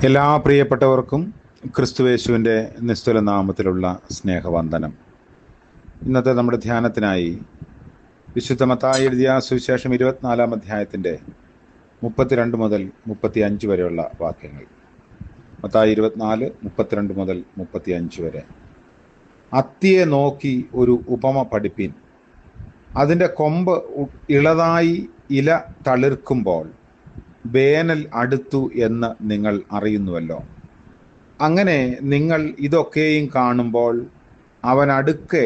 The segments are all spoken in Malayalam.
എല്ലാ പ്രിയപ്പെട്ടവർക്കും ക്രിസ്തുയേശുവിൻ്റെ നിസ്തുല നാമത്തിലുള്ള സ്നേഹവന്ദനം. ഇന്നത്തെ നമ്മുടെ ധ്യാനത്തിനായി വിശുദ്ധ മത്തായി എഴുതിയ സുവിശേഷം 24-ാം അധ്യായത്തിൻ്റെ 32 മുതൽ 35 വരെയുള്ള വാക്യങ്ങൾ. മത്തായി 24, 32 മുതൽ 35 വരെ. അത്തിയെ നോക്കി ഒരു ഉപമ പഠിപ്പിൻ. അതിൻ്റെ കൊമ്പ് ഇളതായി ഇല തളിർക്കുമ്പോൾ വേനൽ അടുത്തു എന്ന് നിങ്ങൾ അറിയുന്നുവല്ലോ. അങ്ങനെ നിങ്ങൾ ഇതൊക്കെയും കാണുമ്പോൾ അവൻ അടുക്കെ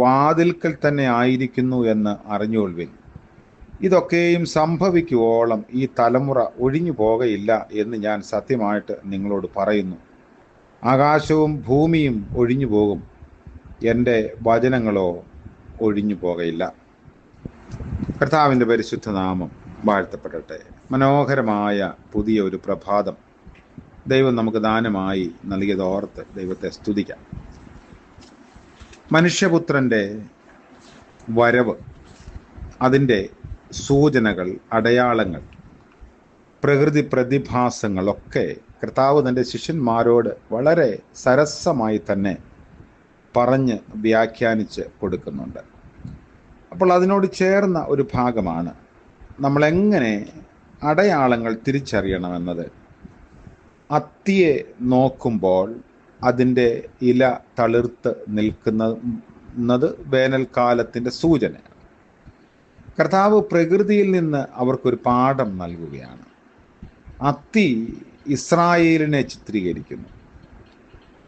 വാതിൽക്കൽ തന്നെ ആയിരിക്കുന്നു എന്ന് അറിഞ്ഞുകൊള്ളുവിൻ. ഇതൊക്കെയും സംഭവിക്കുവോളം ഈ തലമുറ ഒഴിഞ്ഞു പോകയില്ല എന്ന് ഞാൻ സത്യമായിട്ട് നിങ്ങളോട് പറയുന്നു. ആകാശവും ഭൂമിയും ഒഴിഞ്ഞു പോകും, എൻ്റെ വചനങ്ങളോ ഒഴിഞ്ഞു പോകയില്ല. കർത്താവിൻ്റെ പരിശുദ്ധ നാമം വാഴ്ത്തപ്പെടട്ടെ. മനോഹരമായ പുതിയ ഒരു പ്രഭാതം ദൈവം നമുക്ക് ദാനമായി നൽകിയതോർത്ത് ദൈവത്തെ സ്തുതിക്കാം. മനുഷ്യപുത്രൻ്റെ വരവ്, അതിൻ്റെ സൂചനകൾ, അടയാളങ്ങൾ, പ്രകൃതി പ്രതിഭാസങ്ങളൊക്കെ കർത്താവ് തൻ്റെ ശിഷ്യന്മാരോട് വളരെ സരസമായി തന്നെ പറഞ്ഞ് വ്യാഖ്യാനിച്ച് കൊടുക്കുന്നുണ്ട്. അപ്പോൾ അതിനോട് ചേർന്ന ഒരു ഭാഗമാണ് നമ്മളെങ്ങനെ അടയാളങ്ങൾ തിരിച്ചറിയണമെന്നത്. അത്തിയെ നോക്കുമ്പോൾ അതിൻ്റെ ഇല തളിർത്ത് നിൽക്കുന്നത് വേനൽക്കാലത്തിൻ്റെ സൂചനയാണ്. കർത്താവ് പ്രകൃതിയിൽ നിന്ന് അവർക്കൊരു പാഠം നൽകുകയാണ്. അത്തി ഇസ്രായേലിനെ ചിത്രീകരിക്കുന്നു.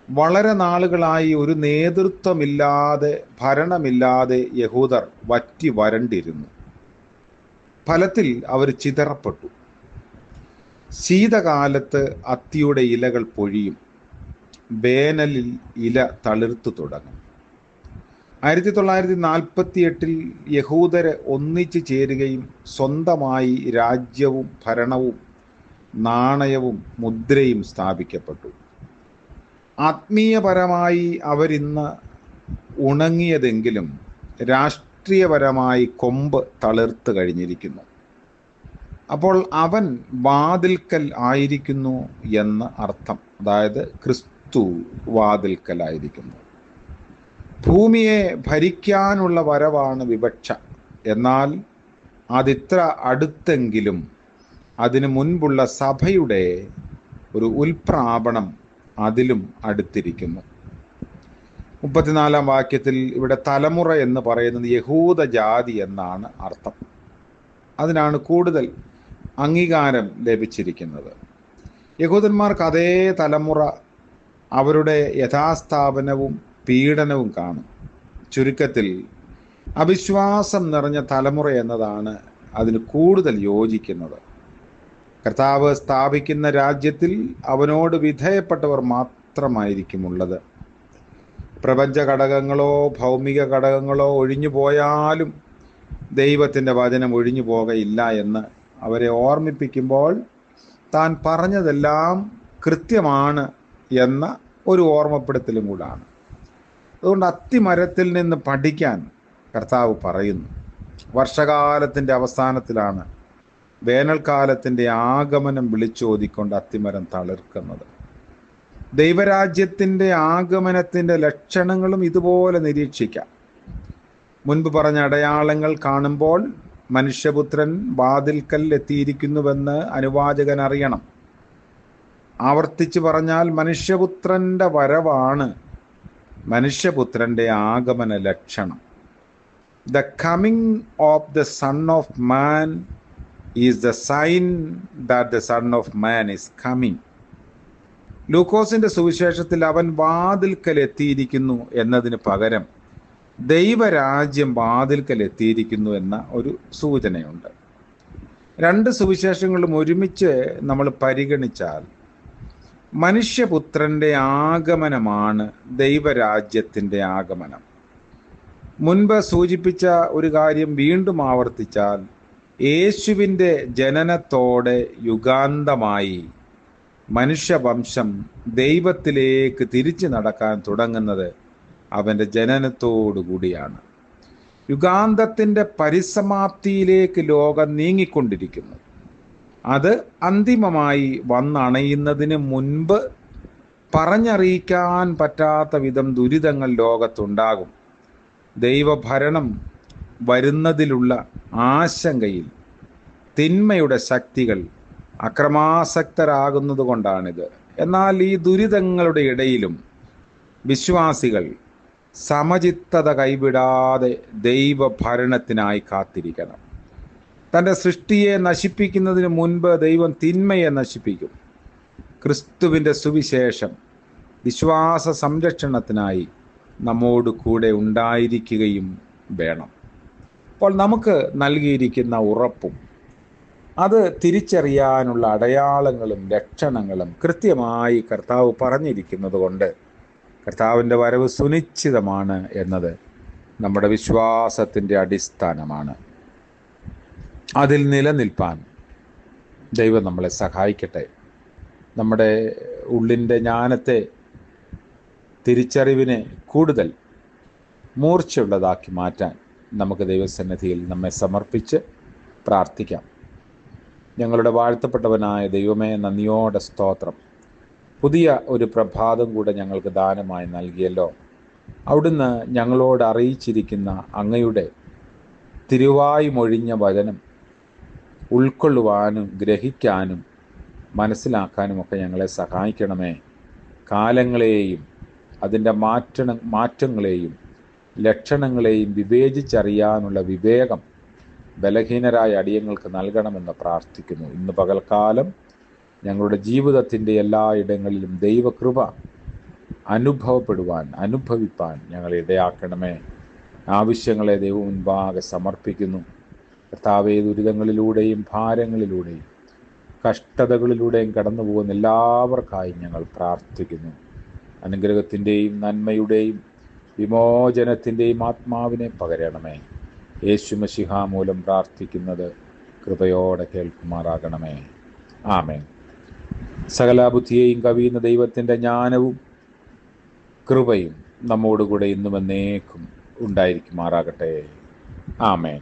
വളരെ നാളുകളായി ഒരു നേതൃത്വമില്ലാതെ, ഭരണമില്ലാതെ യഹൂദർ വറ്റി വരണ്ടിരുന്നു. ഫലത്തിൽ അവർ ചിതറപ്പെട്ടു. ശീതകാലത്ത് അത്തിയുടെ ഇലകൾ പൊഴിയും, വേനലിൽ ഇല തളിർത്തു തുടങ്ങും. 1948 യഹൂദര് ഒന്നിച്ചു ചേരുകയും സ്വന്തമായി രാജ്യവും ഭരണവും നാണയവും മുദ്രയും സ്ഥാപിക്കപ്പെട്ടു. ആത്മീയപരമായി അവരിന്ന് ഉണങ്ങിയതെങ്കിലും രാഷ്ട്രീയപരമായി കൊമ്പ് തളിർത്ത് കഴിഞ്ഞിരിക്കുന്നു. അപ്പോൾ അവൻ വാതിൽക്കൽ ആയിരിക്കുന്നു എന്ന് അർത്ഥം. അതായത് ക്രിസ്തു വാതിൽക്കലായിരിക്കുന്നു. ഭൂമിയെ ഭരിക്കാനുള്ള വരവാണ് വിവക്ഷ. എന്നാൽ അതിത്ര അടുത്തെങ്കിലും അതിനു മുൻപുള്ള സഭയുടെ ഒരു ഉൽപ്രാപണം അതിലും അടുത്തിരിക്കുന്നു. 34-ാം വാക്യത്തിൽ ഇവിടെ തലമുറ എന്ന് പറയുന്നത് യഹൂദ ജാതി എന്നാണ് അർത്ഥം. അതിനാണ് കൂടുതൽ അംഗീകാരം ലഭിച്ചിരിക്കുന്നത്. യഹൂദന്മാർക്ക് അതേ തലമുറ അവരുടെ യഥാസ്ഥാപനവും പീഡനവും കാണും. ചുരുക്കത്തിൽ അവിശ്വാസം നിറഞ്ഞ തലമുറ എന്നതാണ് അതിന് കൂടുതൽ യോജിക്കുന്നത്. കർത്താവ് സ്ഥാപിക്കുന്ന രാജ്യത്തിൽ അവനോട് വിധേയപ്പെട്ടവർ മാത്രമായിരിക്കും ഉള്ളത്. പ്രപഞ്ച ഘടകങ്ങളോ ഭൗമിക ഘടകങ്ങളോ ഒഴിഞ്ഞു പോയാലും ദൈവത്തിൻ്റെ വചനം ഒഴിഞ്ഞു പോകയില്ല എന്ന് അവരെ ഓർമ്മിപ്പിക്കുമ്പോൾ താൻ പറഞ്ഞതെല്ലാം കൃത്യമാണ് എന്ന ഒരു ഓർമ്മപ്പെടുത്തലും കൂടാണ്. അതുകൊണ്ട് അത്തിമരത്തിൽ നിന്ന് പഠിക്കാൻ കർത്താവ് പറയുന്നു. വർഷകാലത്തിൻ്റെ അവസാനത്തിലാണ് വേനൽക്കാലത്തിൻ്റെ ആഗമനം വിളിച്ചോതിക്കൊണ്ട് അത്തിമരം തളിർക്കുന്നത്. ദൈവരാജ്യത്തിൻ്റെ ആഗമനത്തിൻ്റെ ലക്ഷണങ്ങളും ഇതുപോലെ നിരീക്ഷിക്കാം. മുൻപ് പറഞ്ഞ അടയാളങ്ങൾ കാണുമ്പോൾ മനുഷ്യപുത്രൻ വാതിൽക്കൽ എത്തിയിരിക്കുന്നുവെന്ന് അനുവാചകൻ അറിയണം. ആവർത്തിച്ച് പറഞ്ഞാൽ മനുഷ്യപുത്രൻ്റെ വരവാണ് മനുഷ്യപുത്രൻ്റെ ആഗമന ലക്ഷണം. The coming of the son of man is the sign that the son of man is coming. ലൂക്കോസിന്റെ സുവിശേഷത്തിൽ അവൻ വാതിൽക്കൽ എത്തിയിരിക്കുന്നു എന്നതിന് പകരം ദൈവരാജ്യം വാതിൽക്കൽ എത്തിയിരിക്കുന്നു എന്ന ഒരു സൂചനയുണ്ട്. രണ്ട് സുവിശേഷങ്ങളും ഒരുമിച്ച് നമ്മൾ പരിഗണിച്ചാൽ മനുഷ്യപുത്രൻ്റെ ആഗമനമാണ് ദൈവരാജ്യത്തിൻ്റെ ആഗമനം. മുൻപ് സൂചിപ്പിച്ച ഒരു കാര്യം വീണ്ടും ആവർത്തിച്ചാൽ യേശുവിൻ്റെ ജനനത്തോടെ യുഗാന്തമായി മനുഷ്യവംശം ദൈവത്തിലേക്ക് തിരിച്ചു നടക്കാൻ തുടങ്ങുന്നത് അവൻ്റെ ജനനത്തോടുകൂടിയാണ്. യുഗാന്തത്തിൻ്റെ പരിസമാപ്തിയിലേക്ക് ലോകം നീങ്ങിക്കൊണ്ടിരിക്കുന്നു. അത് അന്തിമമായി വന്നണയുന്നതിന് മുൻപ് പറഞ്ഞറിയിക്കാൻ പറ്റാത്ത വിധം ദുരിതങ്ങൾ ലോകത്തുണ്ടാകും. ദൈവഭരണം വരുന്നതിലുള്ള ആശങ്കയിൽ തിന്മയുടെ ശക്തികൾ അക്രമാസക്തരാകുന്നത് കൊണ്ടാണിത്. എന്നാൽ ഈ ദുരിതങ്ങളുടെ ഇടയിലും വിശ്വാസികൾ സമചിത്തത കൈവിടാതെ ദൈവഭരണത്തിനായി കാത്തിരിക്കണം. തൻ്റെ സൃഷ്ടിയെ നശിപ്പിക്കുന്നതിന് മുൻപ് ദൈവം തിന്മയെ നശിപ്പിക്കും. ക്രിസ്തുവിൻ്റെ സുവിശേഷം വിശ്വാസ സംരക്ഷണത്തിനായി നമ്മോട് കൂടെ ഉണ്ടായിരിക്കുകയും വേണം. അപ്പോൾ നമുക്ക് നൽകിയിരിക്കുന്ന ഉറപ്പും അത് തിരിച്ചറിയാനുള്ള അടയാളങ്ങളും ലക്ഷണങ്ങളും കൃത്യമായി കർത്താവ് പറഞ്ഞിരിക്കുന്നത് കൊണ്ട് കർത്താവിൻ്റെ വരവ് സുനിശ്ചിതമാണ് എന്നത് നമ്മുടെ വിശ്വാസത്തിൻ്റെ അടിസ്ഥാനമാണ്. അതിൽ നിലനിൽപ്പാൻ ദൈവം നമ്മളെ സഹായിക്കട്ടെ. നമ്മുടെ ഉള്ളിൻ്റെ ജ്ഞാനത്തെ, തിരിച്ചറിവിനെ കൂടുതൽ മൂർച്ചയുള്ളതാക്കി മാറ്റാൻ നമുക്ക് ദൈവസന്നിധിയിൽ നമ്മെ സമർപ്പിച്ച് പ്രാർത്ഥിക്കാം. ഞങ്ങളുടെ വാഴ്ത്തപ്പെട്ടവനായ ദൈവമേ, നന്ദിയോടെ സ്തോത്രം. പുതിയ ഒരു പ്രഭാതം കൂടെ ഞങ്ങൾക്ക് ദാനമായി നൽകിയല്ലോ. അവിടുന്ന് ഞങ്ങളോട് അറിയിച്ചിരിക്കുന്ന അങ്ങയുടെ തിരുവായി മൊഴിഞ്ഞ വചനം ഉൾക്കൊള്ളുവാനും ഗ്രഹിക്കാനും മനസ്സിലാക്കാനുമൊക്കെ ഞങ്ങളെ സഹായിക്കണമേ. കാലങ്ങളെയും അതിൻ്റെ മാറ്റങ്ങളെയും ലക്ഷണങ്ങളെയും വിവേചിച്ചറിയാനുള്ള വിവേകം ബലഹീനരായ അടിയങ്ങൾക്ക് നൽകണമെന്ന് പ്രാർത്ഥിക്കുന്നു. ഇന്ന് പകൽക്കാലം ഞങ്ങളുടെ ജീവിതത്തിൻ്റെ എല്ലാ ഇടങ്ങളിലും ദൈവകൃപ അനുഭവിപ്പാൻ ഞങ്ങളെ ഇടയാക്കണമേ. ആവശ്യങ്ങളെ ദൈവം മുൻപാകെ സമർപ്പിക്കുന്നു. കർത്താവേ, ദുരിതങ്ങളിലൂടെയും ഭാരങ്ങളിലൂടെയും കഷ്ടതകളിലൂടെയും കടന്നു പോകുന്ന എല്ലാവർക്കായും ഞങ്ങൾ പ്രാർത്ഥിക്കുന്നു. അനുഗ്രഹത്തിൻ്റെയും നന്മയുടെയും വിമോചനത്തിൻ്റെയും ആത്മാവിനെ പകരണമേ. യേശു മശിഹ മൂലം പ്രാർത്ഥിക്കുന്നത് കൃപയോടെ കേൾക്കുമാറാകണമേ. ആമേൻ. സകല ബുദ്ധിയെയും കവിയുന്ന ദൈവത്തിൻ്റെ ജ്ഞാനവും കൃപയും നമ്മോടുകൂടെ ഇന്നും എന്നേക്കും ഉണ്ടായിരിക്കുമാറാകട്ടെ. ആമേൻ.